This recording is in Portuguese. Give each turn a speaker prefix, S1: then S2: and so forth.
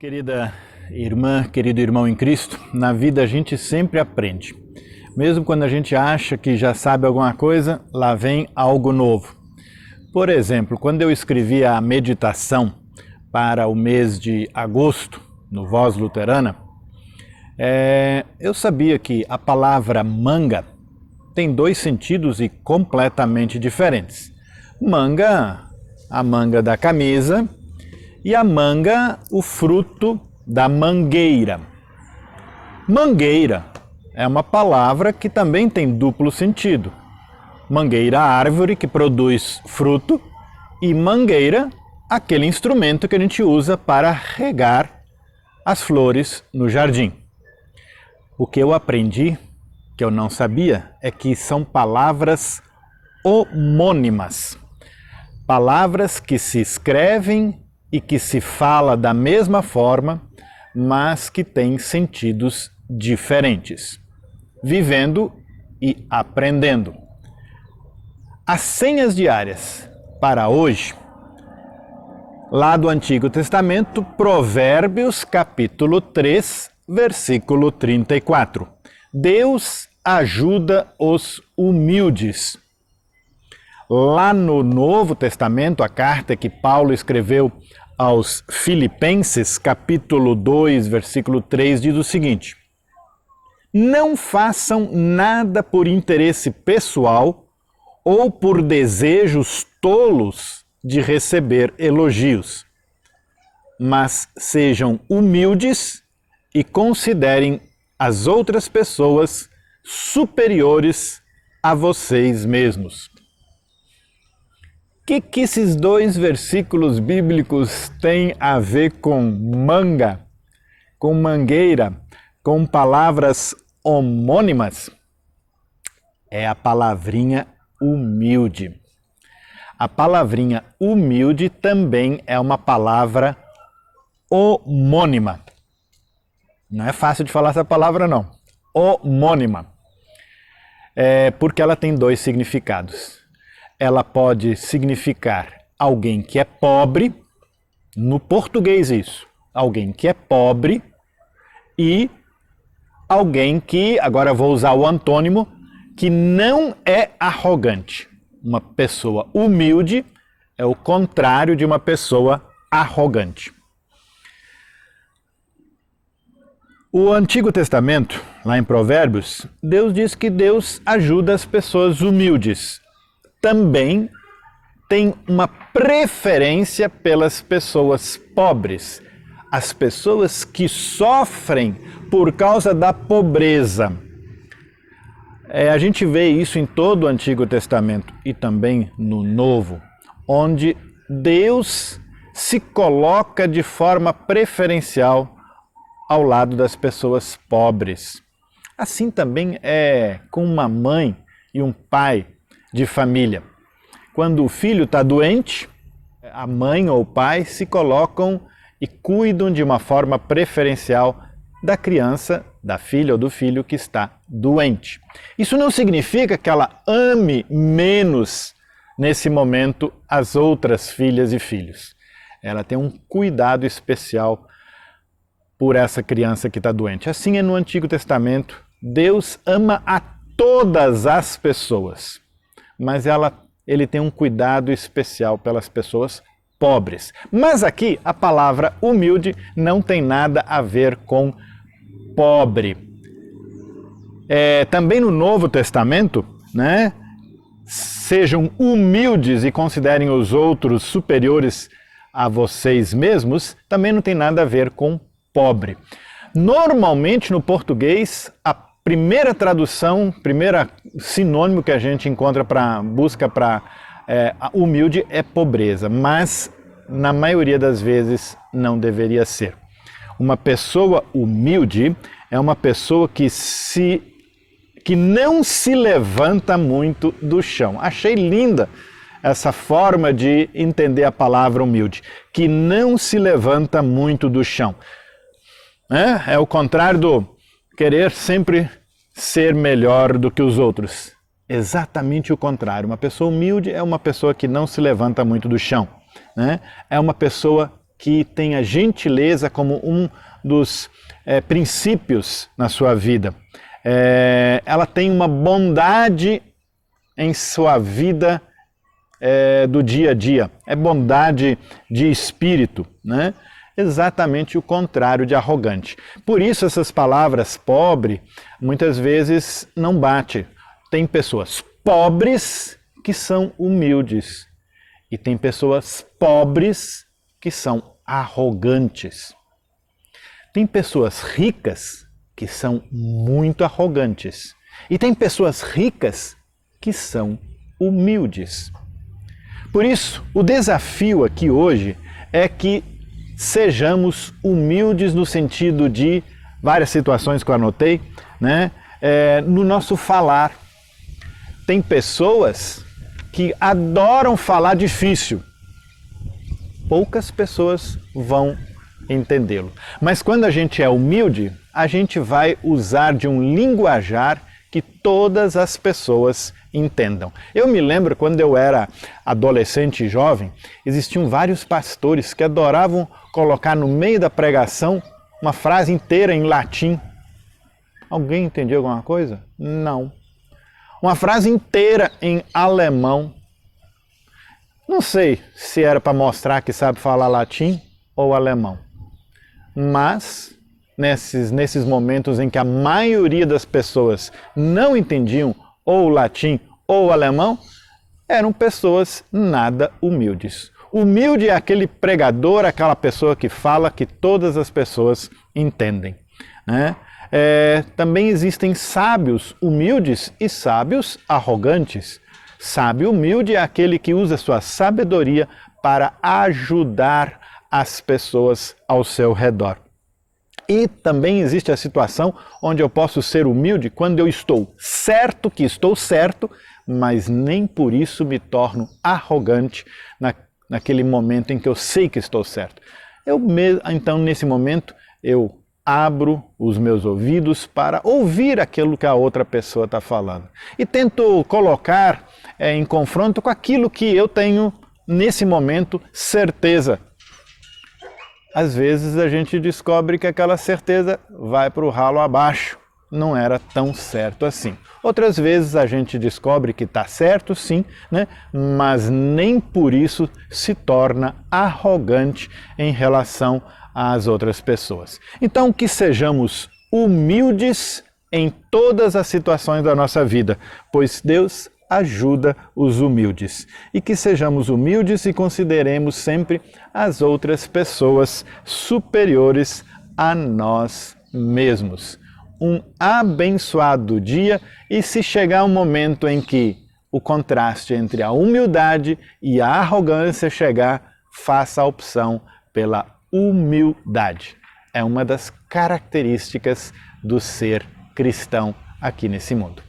S1: Querida irmã, querido irmão em Cristo, na vida a gente sempre aprende. Mesmo quando a gente acha que já sabe alguma coisa, lá vem algo novo. Por exemplo, quando eu escrevi a meditação para o mês de agosto, no Voz Luterana, eu sabia que a palavra manga tem dois sentidos e completamente diferentes. Manga, a manga da camisa, e a manga, o fruto da mangueira. Mangueira é uma palavra que também tem duplo sentido. Mangueira, a árvore que produz fruto, e mangueira, aquele instrumento que a gente usa para regar as flores no jardim. O que eu aprendi, que eu não sabia, é que são palavras homônimas. Palavras que se escrevem e que se fala da mesma forma, mas que têm sentidos diferentes. Vivendo e aprendendo. As senhas diárias para hoje, lá do Antigo Testamento, Provérbios capítulo 3, versículo 34. Deus ajuda os humildes. Lá no Novo Testamento, a carta que Paulo escreveu aos Filipenses, capítulo 2, versículo 3, diz o seguinte: não façam nada por interesse pessoal ou por desejos tolos de receber elogios, mas sejam humildes e considerem as outras pessoas superiores a vocês mesmos. O que esses dois versículos bíblicos têm a ver com manga, com mangueira, com palavras homônimas? É a palavrinha humilde. A palavrinha humilde também é uma palavra homônima. Não é fácil de falar essa palavra, não. Homônima. Porque ela tem dois significados. Ela pode significar alguém que é pobre, no português isso, alguém que é pobre, e alguém que, agora vou usar o antônimo, que não é arrogante. Uma pessoa humilde é o contrário de uma pessoa arrogante. O Antigo Testamento, lá em Provérbios, Deus diz que Deus ajuda as pessoas humildes. Também tem uma preferência pelas pessoas pobres, as pessoas que sofrem por causa da pobreza. A gente vê isso em todo o Antigo Testamento e também no Novo, onde Deus se coloca de forma preferencial ao lado das pessoas pobres. Assim também é com uma mãe e um pai de família. Quando o filho está doente, a mãe ou o pai se colocam e cuidam de uma forma preferencial da criança, da filha ou do filho que está doente. Isso não significa que ela ame menos nesse momento as outras filhas e filhos. Ela tem um cuidado especial por essa criança que está doente. Assim é no Antigo Testamento. Deus ama a todas as pessoas, mas ele tem um cuidado especial pelas pessoas pobres. Mas aqui a palavra humilde não tem nada a ver com pobre. Também no Novo Testamento, né? Sejam humildes e considerem os outros superiores a vocês mesmos, também não tem nada a ver com pobre. Normalmente no português, a primeira tradução, primeiro sinônimo que a gente encontra busca para humilde é pobreza, mas na maioria das vezes não deveria ser. Uma pessoa humilde é uma pessoa que não se levanta muito do chão. Achei linda essa forma de entender a palavra humilde, que não se levanta muito do chão. É o contrário do querer sempre ser melhor do que os outros. Exatamente o contrário. Uma pessoa humilde é uma pessoa que não se levanta muito do chão. É uma pessoa que tem a gentileza como um dos princípios na sua vida. Ela tem uma bondade em sua vida do dia a dia. É bondade de espírito, né? Exatamente o contrário de arrogante. Por isso essas palavras pobre muitas vezes não bate. Tem pessoas pobres que são humildes e tem pessoas pobres que são arrogantes. Tem pessoas ricas que são muito arrogantes e tem pessoas ricas que são humildes. Por isso, o desafio aqui hoje é que sejamos humildes no sentido de várias situações que eu anotei, né? No nosso falar. Tem pessoas que adoram falar difícil. Poucas pessoas vão entendê-lo. Mas quando a gente é humilde, a gente vai usar de um linguajar que todas as pessoas entendam. Eu me lembro quando eu era adolescente e jovem, existiam vários pastores que adoravam colocar no meio da pregação uma frase inteira em latim. Alguém entendeu alguma coisa? Não. Uma frase inteira em alemão. Não sei se era para mostrar que sabe falar latim ou alemão. Mas nesses momentos em que a maioria das pessoas não entendiam ou latim ou alemão, eram pessoas nada humildes. Humilde é aquele pregador, aquela pessoa que fala que todas as pessoas entendem, né? Também existem sábios humildes e sábios arrogantes. Sábio humilde é aquele que usa sua sabedoria para ajudar as pessoas ao seu redor. E também existe a situação onde eu posso ser humilde quando eu estou certo que estou certo, mas nem por isso me torno arrogante naquele momento em que eu sei que estou certo. Então, nesse momento, eu abro os meus ouvidos para ouvir aquilo que a outra pessoa está falando. E tento colocar em confronto com aquilo que eu tenho, nesse momento, certeza. Às vezes a gente descobre que aquela certeza vai para o ralo abaixo. Não era tão certo assim. Outras vezes a gente descobre que está certo sim, né? Mas nem por isso se torna arrogante em relação às outras pessoas. Então que sejamos humildes em todas as situações da nossa vida, pois Deus ajuda os humildes. E que sejamos humildes e consideremos sempre as outras pessoas superiores a nós mesmos. Um abençoado dia, e se chegar um momento em que o contraste entre a humildade e a arrogância chegar, faça a opção pela humildade. É uma das características do ser cristão aqui nesse mundo.